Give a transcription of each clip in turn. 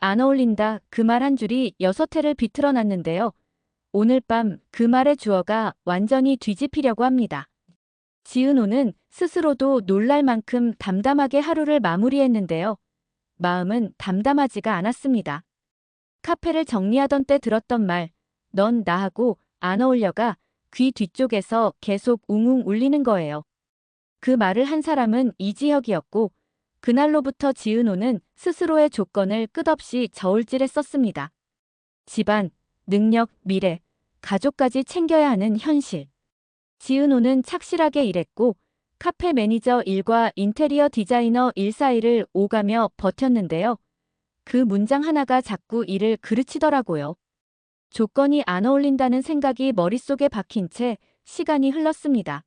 안 어울린다. 그 말 한 줄이 6회를 비틀어놨는데요. 오늘 밤 그 말의 주어가 완전히 뒤집히려고 합니다. 지은호는 스스로도 놀랄 만큼 담담하게 하루를 마무리했는데요. 마음은 담담하지가 않았습니다. 카페를 정리하던 때 들었던 말, 넌 나하고 안 어울려가 귀 뒤쪽에서 계속 웅웅 울리는 거예요. 그 말을 한 사람은 이지혁이었고, 그날로부터 지은호는 스스로의 조건을 끝없이 저울질했었습니다. 집안, 능력, 미래, 가족까지 챙겨야 하는 현실. 지은호는 착실하게 일했고 카페 매니저 일과 인테리어 디자이너 일 사이를 오가며 버텼는데요. 그 문장 하나가 자꾸 이를 그르치더라고요. 조건이 안 어울린다는 생각이 머릿속에 박힌 채 시간이 흘렀습니다.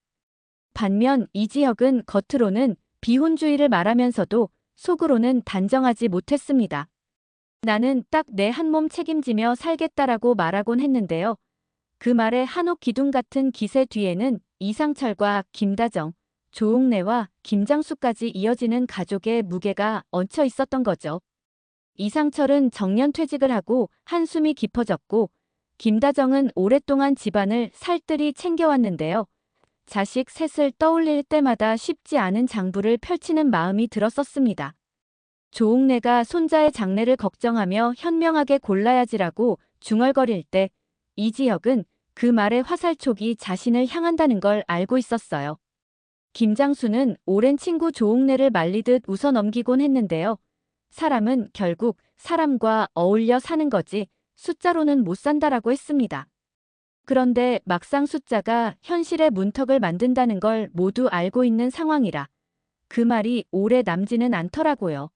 반면 이지혁은 겉으로는 비혼주의를 말하면서도 속으로는 단정하지 못했습니다. 나는 딱 내 한 몸 책임지며 살겠다라고 말하곤 했는데요. 그 말의 한옥 기둥 같은 기세 뒤에는 이상철과 김다정, 조옥래와 김장수까지 이어지는 가족의 무게가 얹혀 있었던 거죠. 이상철은 정년퇴직을 하고 한숨이 깊어졌고 김다정은 오랫동안 집안을 살뜰히 챙겨왔는데요. 자식 셋을 떠올릴 때마다 쉽지 않은 장부를 펼치는 마음이 들었었습니다. 조옥래가 손자의 장래를 걱정하며 현명하게 골라야지라고 중얼거릴 때 이지혁은 그 말의 화살촉이 자신을 향한다는 걸 알고 있었어요. 김장수는 오랜 친구 조옥래를 말리듯 웃어넘기곤 했는데요. 사람은 결국 사람과 어울려 사는 거지 숫자로는 못 산다라고 했습니다. 그런데 막상 숫자가 현실의 문턱을 만든다는 걸 모두 알고 있는 상황이라 그 말이 오래 남지는 않더라고요.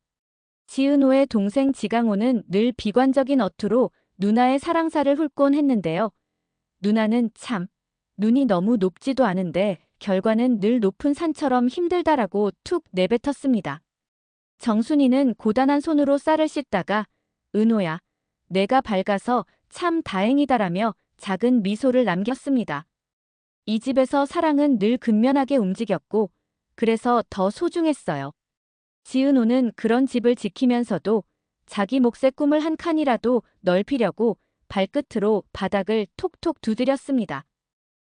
지은호의 동생 지강호는 늘 비관적인 어투로 누나의 사랑사를 훑곤 했는데요. 누나는 참, 눈이 너무 높지도 않은데 결과는 늘 높은 산처럼 힘들다라고 툭 내뱉었습니다. 정순이는 고단한 손으로 쌀을 씻다가 은호야, 내가 밝아서 참 다행이다라며 작은 미소를 남겼습니다. 이 집에서 사랑은 늘 근면하게 움직였고 그래서 더 소중했어요. 지은호는 그런 집을 지키면서도 자기 몫의 꿈을 한 칸이라도 넓히려고 발끝으로 바닥을 톡톡 두드렸습니다.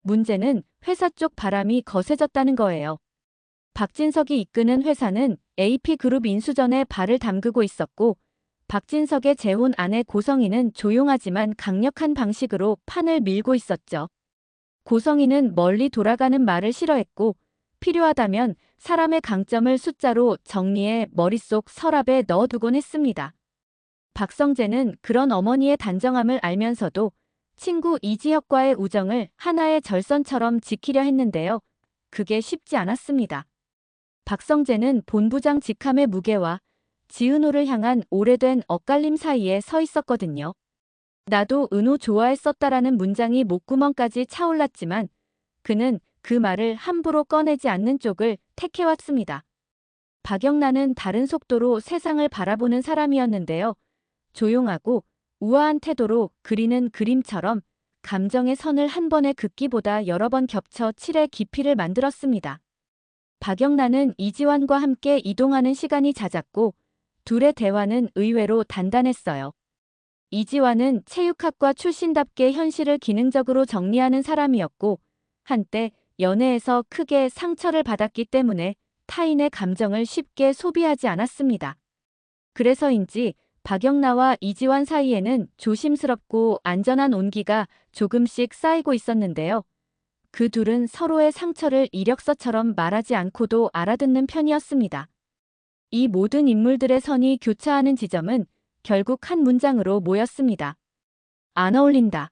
문제는 회사 쪽 바람이 거세졌다는 거예요. 박진석이 이끄는 회사는 AP그룹 인수전에 발을 담그고 있었고 박진석의 재혼 아내 고성희는 조용하지만 강력한 방식으로 판을 밀고 있었죠. 고성희는 멀리 돌아가는 말을 싫어했고 필요하다면 사람의 강점을 숫자로 정리해 머릿속 서랍에 넣어두곤 했습니다. 박성재는 그런 어머니의 단정함을 알면서도 친구 이지혁과의 우정을 하나의 절선처럼 지키려 했는데요. 그게 쉽지 않았습니다. 박성재는 본부장 직함의 무게와 지은호를 향한 오래된 엇갈림 사이에 서 있었거든요. 나도 은호 좋아했었다라는 문장이 목구멍까지 차올랐지만 그는 그 말을 함부로 꺼내지 않는 쪽을 택해왔습니다. 박영란은 다른 속도로 세상을 바라보는 사람이었는데요. 조용하고 우아한 태도로 그리는 그림처럼 감정의 선을 한 번에 긋기보다 여러 번 겹쳐 칠의 깊이를 만들었습니다. 박영란은 이지환과 함께 이동하는 시간이 잦았고 둘의 대화는 의외로 단단했어요. 이지환은 체육학과 출신답게 현실을 기능적으로 정리하는 사람이었고 한때 연애에서 크게 상처를 받았기 때문에 타인의 감정을 쉽게 소비하지 않았습니다. 그래서인지 박영나와 이지환 사이에는 조심스럽고 안전한 온기가 조금씩 쌓이고 있었는데요. 그 둘은 서로의 상처를 이력서처럼 말하지 않고도 알아듣는 편이었습니다. 이 모든 인물들의 선이 교차하는 지점은 결국 한 문장으로 모였습니다. 안 어울린다.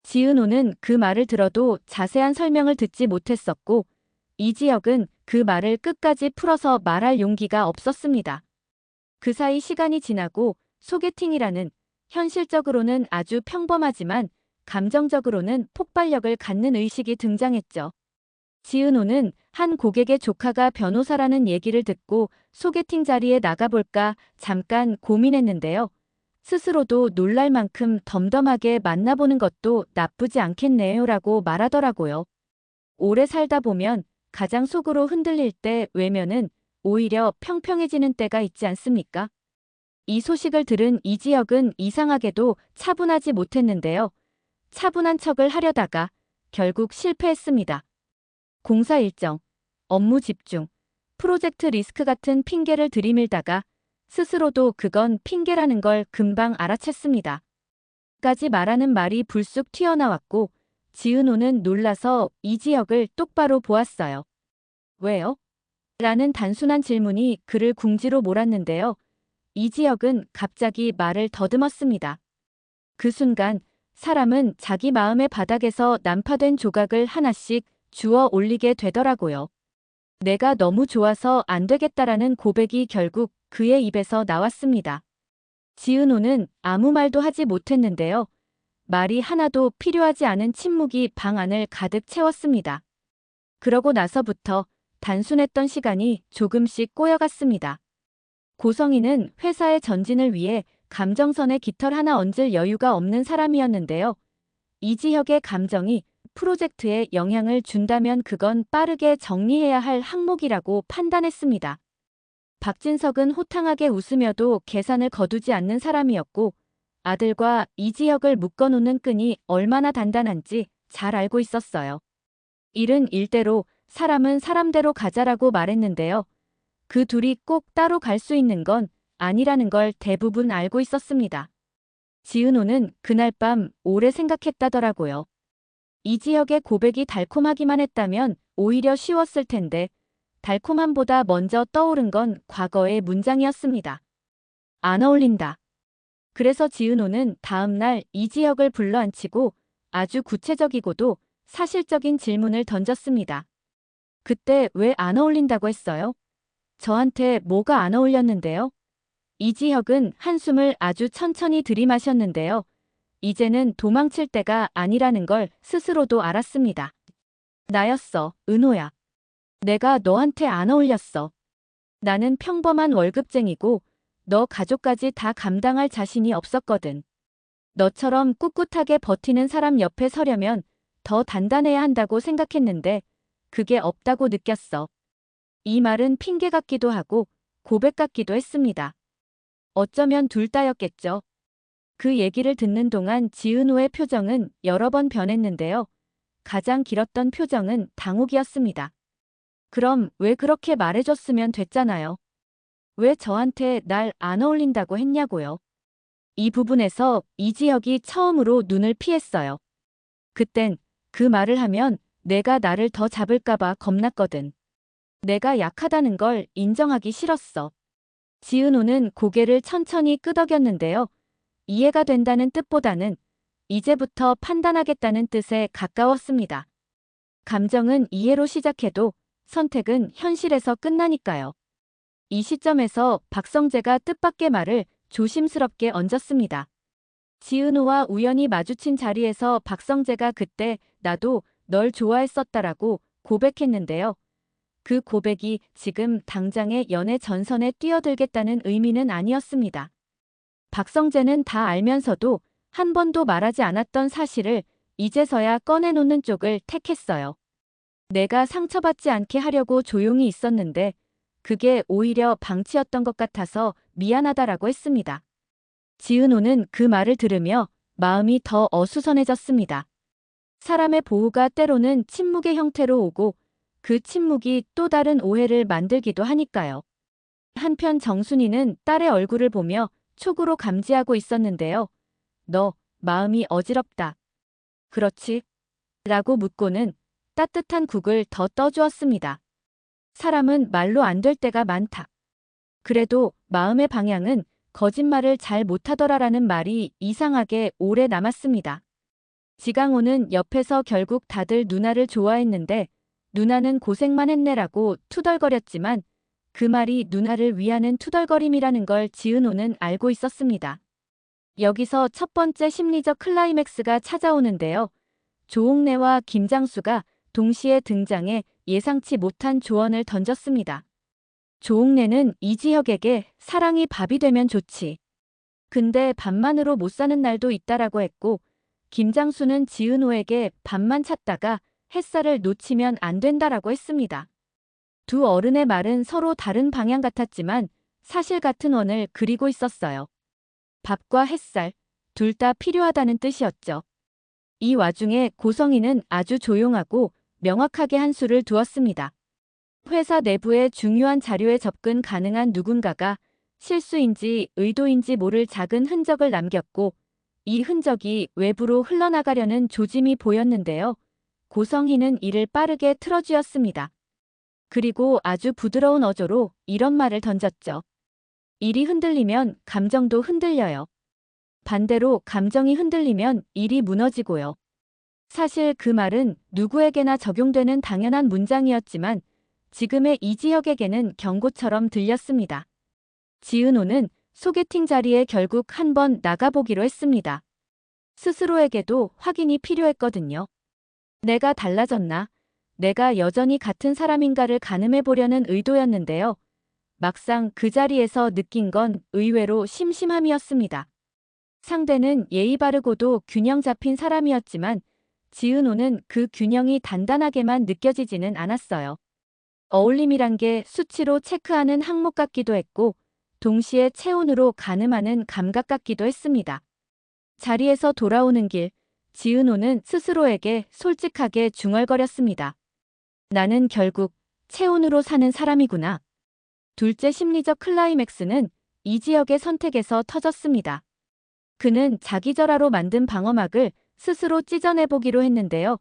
지은호는 그 말을 들어도 자세한 설명을 듣지 못했었고 이지혁은 그 말을 끝까지 풀어서 말할 용기가 없었습니다. 그 사이 시간이 지나고 소개팅이라는 현실적으로는 아주 평범하지만 감정적으로는 폭발력을 갖는 의식이 등장했죠. 지은호는 한 고객의 조카가 변호사라는 얘기를 듣고 소개팅 자리에 나가볼까 잠깐 고민했는데요. 스스로도 놀랄 만큼 덤덤하게 만나보는 것도 나쁘지 않겠네요라고 말하더라고요. 오래 살다 보면 가장 속으로 흔들릴 때 외면은 오히려 평평해지는 때가 있지 않습니까? 이 소식을 들은 이지혁은 이상하게도 차분하지 못했는데요. 차분한 척을 하려다가 결국 실패했습니다. 공사 일정, 업무 집중, 프로젝트 리스크 같은 핑계를 들이밀다가 스스로도 그건 핑계라는 걸 금방 알아챘습니다. 까지 말하는 말이 불쑥 튀어나왔고 지은호는 놀라서 이지혁을 똑바로 보았어요. 왜요? 라는 단순한 질문이 그를 궁지로 몰았는데요. 이지혁은 갑자기 말을 더듬었습니다. 그 순간 사람은 자기 마음의 바닥에서 난파된 조각을 하나씩 주워 올리게 되더라고요. 내가 너무 좋아서 안 되겠다라는 고백이 결국 그의 입에서 나왔습니다. 지은호는 아무 말도 하지 못했는데요. 말이 하나도 필요하지 않은 침묵이 방 안을 가득 채웠습니다. 그러고 나서부터 단순했던 시간이 조금씩 꼬여갔습니다. 고성희는 회사의 전진을 위해 감정선에 깃털 하나 얹을 여유가 없는 사람이었는데요. 이지혁의 감정이 프로젝트에 영향을 준다면 그건 빠르게 정리해야 할 항목이라고 판단했습니다. 박진석은 호탕하게 웃으며도 계산을 거두지 않는 사람이었고 아들과 이지혁을 묶어놓는 끈이 얼마나 단단한지 잘 알고 있었어요. 일은 일대로 사람은 사람대로 가자라고 말했는데요. 그 둘이 꼭 따로 갈 수 있는 건 아니라는 걸 대부분 알고 있었습니다. 지은호는 그날 밤 오래 생각했다더라고요. 이지혁의 고백이 달콤하기만 했다면 오히려 쉬웠을 텐데 달콤함보다 먼저 떠오른 건 과거의 문장이었습니다. 안 어울린다. 그래서 지은호는 다음 날 이지혁을 불러앉히고 아주 구체적이고도 사실적인 질문을 던졌습니다. 그때 왜 안 어울린다고 했어요? 저한테 뭐가 안 어울렸는데요? 이지혁은 한숨을 아주 천천히 들이마셨는데요. 이제는 도망칠 때가 아니라는 걸 스스로도 알았습니다. 나였어, 은호야. 내가 너한테 안 어울렸어. 나는 평범한 월급쟁이고 너 가족까지 다 감당할 자신이 없었거든. 너처럼 꿋꿋하게 버티는 사람 옆에 서려면 더 단단해야 한다고 생각했는데 그게 없다고 느꼈어. 이 말은 핑계 같기도 하고 고백 같기도 했습니다. 어쩌면 둘 다였겠죠. 그 얘기를 듣는 동안 지은호의 표정은 여러 번 변했는데요. 가장 길었던 표정은 당혹이었습니다. 그럼 왜 그렇게 말해줬으면 됐잖아요. 왜 저한테 날 안 어울린다고 했냐고요. 이 부분에서 이지혁이 처음으로 눈을 피했어요. 그땐 그 말을 하면 내가 나를 더 잡을까봐 겁났거든. 내가 약하다는 걸 인정하기 싫었어. 지은호는 고개를 천천히 끄덕였는데요. 이해가 된다는 뜻보다는 이제부터 판단하겠다는 뜻에 가까웠습니다. 감정은 이해로 시작해도 선택은 현실에서 끝나니까요. 이 시점에서 박성재가 뜻밖의 말을 조심스럽게 얹었습니다. 지은호와 우연히 마주친 자리에서 박성재가 그때 나도 널 좋아했었다라고 고백했는데요. 그 고백이 지금 당장의 연애 전선에 뛰어들겠다는 의미는 아니었습니다. 박성재는 다 알면서도 한 번도 말하지 않았던 사실을 이제서야 꺼내놓는 쪽을 택했어요. 내가 상처받지 않게 하려고 조용히 있었는데 그게 오히려 방치였던 것 같아서 미안하다라고 했습니다. 지은호는 그 말을 들으며 마음이 더 어수선해졌습니다. 사람의 보호가 때로는 침묵의 형태로 오고 그 침묵이 또 다른 오해를 만들기도 하니까요. 한편 정순이는 딸의 얼굴을 보며 촉으로 감지하고 있었는데요. 너 마음이 어지럽다. 그렇지? 라고 묻고는 따뜻한 국을 더 떠주었습니다. 사람은 말로 안 될 때가 많다. 그래도 마음의 방향은 거짓말을 잘 못하더라라는 말이 이상하게 오래 남았습니다. 지강호는 옆에서 결국 다들 누나를 좋아했는데 누나는 고생만 했네라고 투덜거렸지만 그 말이 누나를 위하는 투덜거림이라는 걸 지은호는 알고 있었습니다. 여기서 첫 번째 심리적 클라이맥스가 찾아오는데요. 조옥래와 김장수가 동시에 등장해 예상치 못한 조언을 던졌습니다. 조옥래는 이지혁에게 사랑이 밥이 되면 좋지. 근데 밥만으로 못 사는 날도 있다라고 했고 김장수는 지은호에게 밥만 찾다가 햇살을 놓치면 안 된다라고 했습니다. 두 어른의 말은 서로 다른 방향 같았지만 사실 같은 원을 그리고 있었어요. 밥과 햇살, 둘 다 필요하다는 뜻이었죠. 이 와중에 고성희는 아주 조용하고 명확하게 한 수를 두었습니다. 회사 내부의 중요한 자료에 접근 가능한 누군가가 실수인지 의도인지 모를 작은 흔적을 남겼고, 이 흔적이 외부로 흘러나가려는 조짐이 보였는데요. 고성희는 이를 빠르게 틀어쥐었습니다. 그리고 아주 부드러운 어조로 이런 말을 던졌죠. 일이 흔들리면 감정도 흔들려요. 반대로 감정이 흔들리면 일이 무너지고요. 사실 그 말은 누구에게나 적용되는 당연한 문장이었지만 지금의 이지혁에게는 경고처럼 들렸습니다. 지은호는 소개팅 자리에 결국 한번 나가보기로 했습니다. 스스로에게도 확인이 필요했거든요. 내가 달라졌나? 내가 여전히 같은 사람인가를 가늠해 보려는 의도였는데요. 막상 그 자리에서 느낀 건 의외로 심심함이었습니다. 상대는 예의 바르고도 균형 잡힌 사람이었지만 지은호는 그 균형이 단단하게만 느껴지지는 않았어요. 어울림이란 게 수치로 체크하는 항목 같기도 했고 동시에 체온으로 가늠하는 감각 같기도 했습니다. 자리에서 돌아오는 길, 지은호는 스스로에게 솔직하게 중얼거렸습니다. 나는 결국 체온으로 사는 사람이구나. 둘째 심리적 클라이맥스는 이지혁의 선택에서 터졌습니다. 그는 자기절하로 만든 방어막을 스스로 찢어내보기로 했는데요.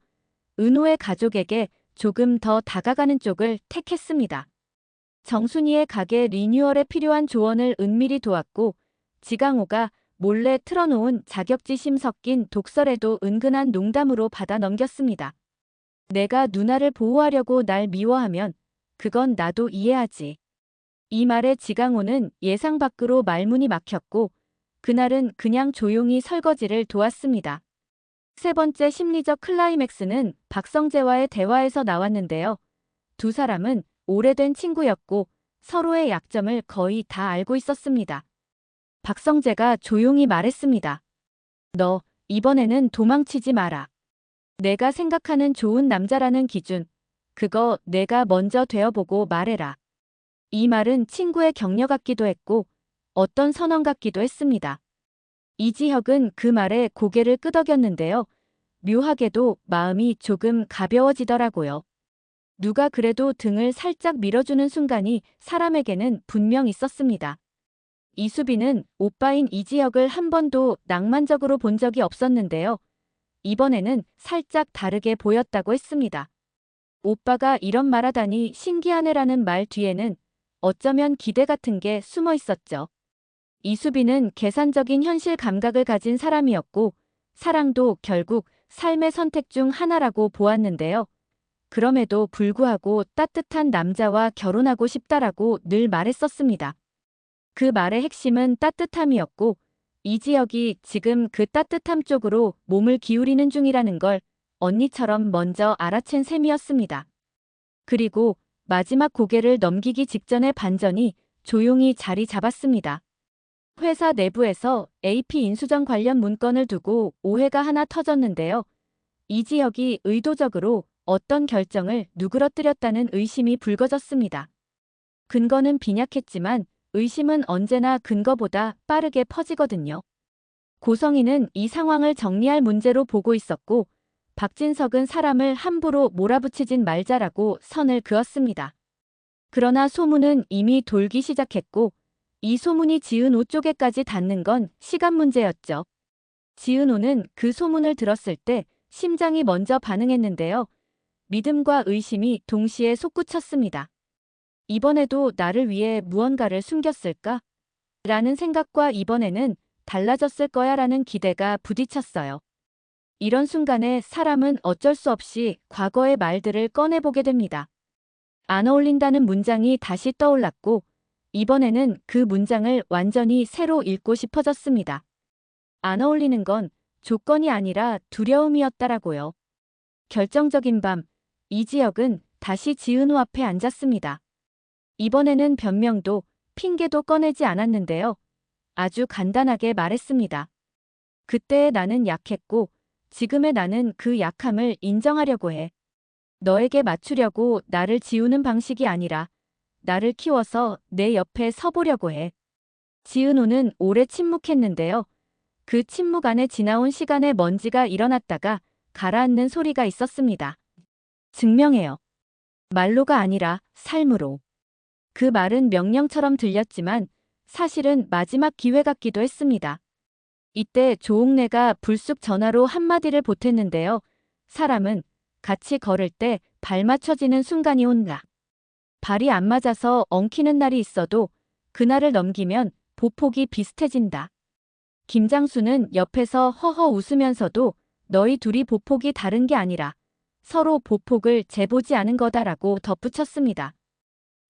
은호의 가족에게 조금 더 다가가는 쪽을 택했습니다. 정순이의 가게 리뉴얼에 필요한 조언을 은밀히 도왔고 지강호가 몰래 틀어놓은 자격지심 섞인 독설에도 은근한 농담으로 받아 넘겼습니다. 내가 누나를 보호하려고 날 미워하면 그건 나도 이해하지. 이 말에 지강호는 예상 밖으로 말문이 막혔고 그날은 그냥 조용히 설거지를 도왔습니다. 세 번째 심리적 클라이맥스는 박성재와의 대화에서 나왔는데요. 두 사람은 오래된 친구였고 서로의 약점을 거의 다 알고 있었습니다. 박성재가 조용히 말했습니다. 너, 이번에는 도망치지 마라. 내가 생각하는 좋은 남자라는 기준, 그거 내가 먼저 되어보고 말해라. 이 말은 친구의 격려 같기도 했고 어떤 선언 같기도 했습니다. 이지혁은 그 말에 고개를 끄덕였는데요. 묘하게도 마음이 조금 가벼워지더라고요. 누가 그래도 등을 살짝 밀어주는 순간이 사람에게는 분명 있었습니다. 이수빈은 오빠인 이지혁을 한 번도 낭만적으로 본 적이 없었는데요. 이번에는 살짝 다르게 보였다고 했습니다. 오빠가 이런 말하다니 신기하네라는 말 뒤에는 어쩌면 기대 같은 게 숨어 있었죠. 이수빈은 계산적인 현실 감각을 가진 사람이었고 사랑도 결국 삶의 선택 중 하나라고 보았는데요. 그럼에도 불구하고 따뜻한 남자와 결혼하고 싶다라고 늘 말했었습니다. 그 말의 핵심은 따뜻함이었고 이지혁이 지금 그 따뜻함 쪽으로 몸을 기울이는 중이라는 걸 언니처럼 먼저 알아챈 셈이었습니다. 그리고 마지막 고개를 넘기기 직전의 반전이 조용히 자리 잡았습니다. 회사 내부에서 AP 인수전 관련 문건을 두고 오해가 하나 터졌는데요. 이지혁이 의도적으로 어떤 결정을 누그러뜨렸다는 의심이 불거졌습니다. 근거는 빈약했지만 의심은 언제나 근거보다 빠르게 퍼지거든요. 고성희는 이 상황을 정리할 문제로 보고 있었고 박진석은 사람을 함부로 몰아붙이진 말자라고 선을 그었습니다. 그러나 소문은 이미 돌기 시작했고 이 소문이 지은호 쪽에까지 닿는 건 시간 문제였죠. 지은호는 그 소문을 들었을 때 심장이 먼저 반응했는데요. 믿음과 의심이 동시에 솟구쳤습니다. 이번에도 나를 위해 무언가를 숨겼을까? 라는 생각과 이번에는 달라졌을 거야 라는 기대가 부딪혔어요. 이런 순간에 사람은 어쩔 수 없이 과거의 말들을 꺼내보게 됩니다. 안 어울린다는 문장이 다시 떠올랐고 이번에는 그 문장을 완전히 새로 읽고 싶어졌습니다. 안 어울리는 건 조건이 아니라 두려움이었다라고요. 결정적인 밤, 이지혁은 다시 지은호 앞에 앉았습니다. 이번에는 변명도 핑계도 꺼내지 않았는데요. 아주 간단하게 말했습니다. 그때의 나는 약했고 지금의 나는 그 약함을 인정하려고 해. 너에게 맞추려고 나를 지우는 방식이 아니라 나를 키워서 내 옆에 서보려고 해. 지은호는 오래 침묵했는데요. 그 침묵 안에 지나온 시간의 먼지가 일어났다가 가라앉는 소리가 있었습니다. 증명해요. 말로가 아니라 삶으로. 그 말은 명령처럼 들렸지만 사실은 마지막 기회 같기도 했습니다. 이때 조옥래가 불쑥 전화로 한마디를 보탰는데요. 사람은 같이 걸을 때 발 맞춰지는 순간이 온다. 발이 안 맞아서 엉키는 날이 있어도 그날을 넘기면 보폭이 비슷해진다. 김장수는 옆에서 허허 웃으면서도 너희 둘이 보폭이 다른 게 아니라 서로 보폭을 재보지 않은 거다라고 덧붙였습니다.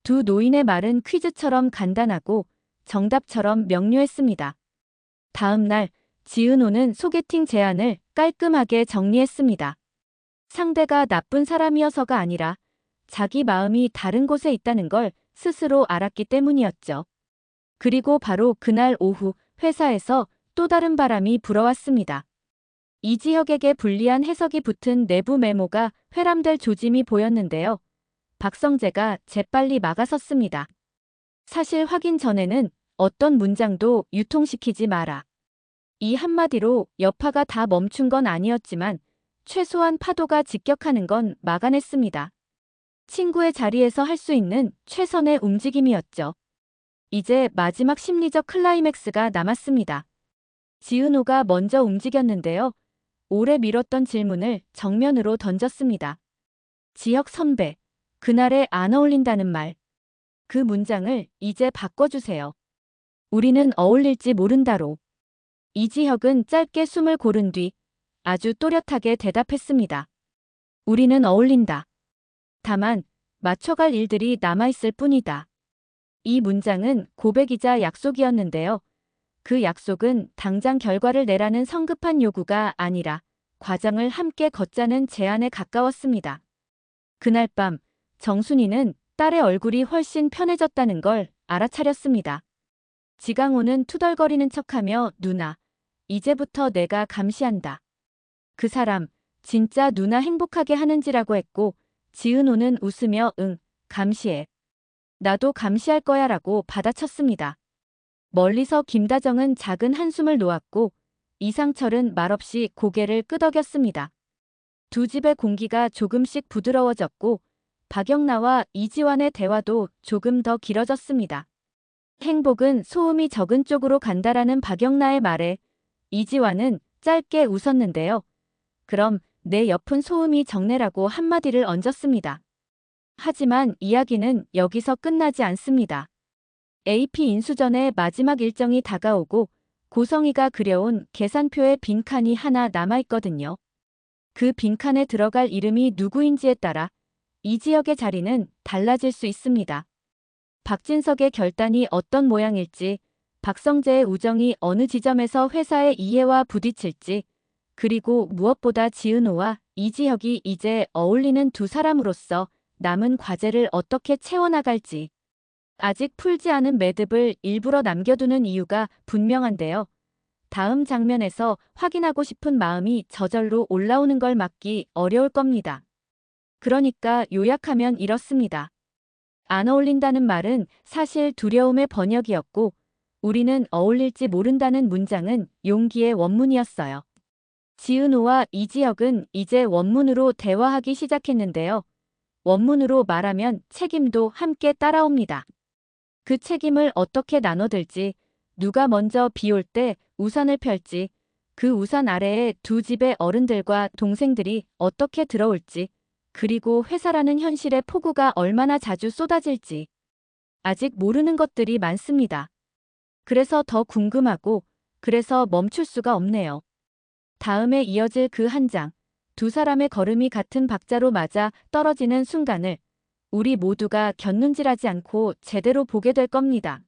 두 노인의 말은 퀴즈처럼 간단하고 정답처럼 명료했습니다. 다음 날 지은호는 소개팅 제안을 깔끔하게 정리했습니다. 상대가 나쁜 사람이어서가 아니라 자기 마음이 다른 곳에 있다는 걸 스스로 알았기 때문이었죠. 그리고 바로 그날 오후 회사에서 또 다른 바람이 불어왔습니다. 이지혁에게 불리한 해석이 붙은 내부 메모가 회람될 조짐이 보였는데요. 박성재가 재빨리 막아섰습니다. 사실 확인 전에는 어떤 문장도 유통시키지 마라. 이 한마디로 여파가 다 멈춘 건 아니었지만 최소한 파도가 직격하는 건 막아냈습니다. 친구의 자리에서 할 수 있는 최선의 움직임이었죠. 이제 마지막 심리적 클라이맥스가 남았습니다. 지은호가 먼저 움직였는데요. 오래 미뤘던 질문을 정면으로 던졌습니다. 지혁 선배, 그날에 안 어울린다는 말. 그 문장을 이제 바꿔주세요. 우리는 어울릴지 모른다로. 이지혁은 짧게 숨을 고른 뒤 아주 또렷하게 대답했습니다. 우리는 어울린다. 다만 맞춰갈 일들이 남아있을 뿐이다. 이 문장은 고백이자 약속이었는데요. 그 약속은 당장 결과를 내라는 성급한 요구가 아니라 과정을 함께 걷자는 제안에 가까웠습니다. 그날 밤 정순이는 딸의 얼굴이 훨씬 편해졌다는 걸 알아차렸습니다. 지강호는 투덜거리는 척하며 누나, 이제부터 내가 감시한다. 그 사람, 진짜 누나 행복하게 하는지라고 했고 지은호는 웃으며 응, 감시해. 나도 감시할 거야 라고 받아쳤습니다. 멀리서 김다정은 작은 한숨을 놓았고 이상철은 말없이 고개를 끄덕였습니다. 두 집의 공기가 조금씩 부드러워졌고 박영나와 이지환의 대화도 조금 더 길어졌습니다. 행복은 소음이 적은 쪽으로 간다라는 박영나의 말에 이지환은 짧게 웃었는데요. 그럼 내 옆은 소음이 적네라고 한마디를 얹었습니다. 하지만 이야기는 여기서 끝나지 않습니다. AP 인수전의 마지막 일정이 다가오고 고성희가 그려온 계산표에 빈칸이 하나 남아있거든요. 그 빈칸에 들어갈 이름이 누구인지에 따라 이지혁의 자리는 달라질 수 있습니다. 박진석의 결단이 어떤 모양일지, 박성재의 우정이 어느 지점에서 회사의 이해와 부딪힐지, 그리고 무엇보다 지은호와 이지혁이 이제 어울리는 두 사람으로서 남은 과제를 어떻게 채워나갈지. 아직 풀지 않은 매듭을 일부러 남겨두는 이유가 분명한데요. 다음 장면에서 확인하고 싶은 마음이 저절로 올라오는 걸 막기 어려울 겁니다. 그러니까 요약하면 이렇습니다. 안 어울린다는 말은 사실 두려움의 번역이었고 우리는 어울릴지 모른다는 문장은 용기의 원문이었어요. 지은호와 이지혁은 이제 원문으로 대화하기 시작했는데요. 원문으로 말하면 책임도 함께 따라옵니다. 그 책임을 어떻게 나눠들지, 누가 먼저 비 올 때 우산을 펼지, 그 우산 아래에 두 집의 어른들과 동생들이 어떻게 들어올지, 그리고 회사라는 현실의 폭우가 얼마나 자주 쏟아질지. 아직 모르는 것들이 많습니다. 그래서 더 궁금하고, 그래서 멈출 수가 없네요. 다음에 이어질 그 한 장, 두 사람의 걸음이 같은 박자로 맞아 떨어지는 순간을 우리 모두가 곁눈질하지 않고 제대로 보게 될 겁니다.